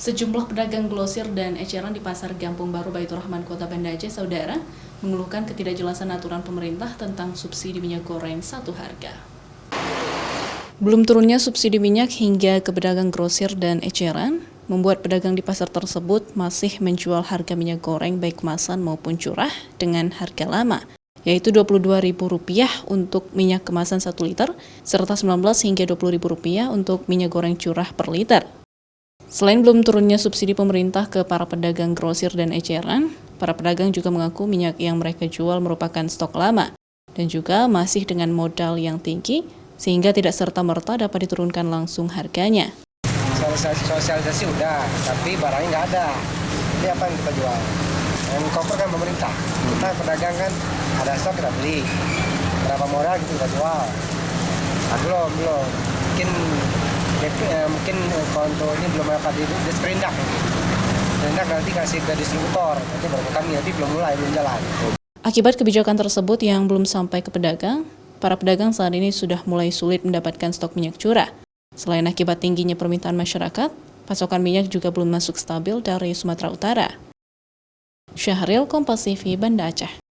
Sejumlah pedagang grosir dan eceran di Pasar Gampung Baru Baitur Rahman, Kota Banda Aceh, Saudara, mengeluhkan ketidakjelasan aturan pemerintah tentang subsidi minyak goreng satu harga. Belum turunnya subsidi minyak hingga ke pedagang grosir dan eceran, membuat pedagang di pasar tersebut masih menjual harga minyak goreng baik kemasan maupun curah dengan harga lama, yaitu Rp22.000 untuk minyak kemasan 1 liter, serta Rp19 hingga Rp20.000 untuk minyak goreng curah per liter. Selain belum turunnya subsidi pemerintah ke para pedagang grosir dan eceran, para pedagang juga mengaku minyak yang mereka jual merupakan stok lama dan juga masih dengan modal yang tinggi, sehingga tidak serta-merta dapat diturunkan langsung harganya. Sosialisasi udah, tapi barangnya nggak ada. Jadi apa yang kita jual? Yang cover kan pemerintah. Kita pedagang kan ada stok kita beli. Berapa modal gitu kita jual. Nah, belum. Mungkin untuk ini belum dapat di sprindak. Sprindak nanti kasih ke distributor. Nanti baru kami, tapi belum jalan. Akibat kebijakan tersebut yang belum sampai ke pedagang, para pedagang saat ini sudah mulai sulit mendapatkan stok minyak curah. Selain akibat tingginya permintaan masyarakat, pasokan minyak juga belum masuk stabil dari Sumatera Utara. Syahril, Kompas TV, Banda Aceh.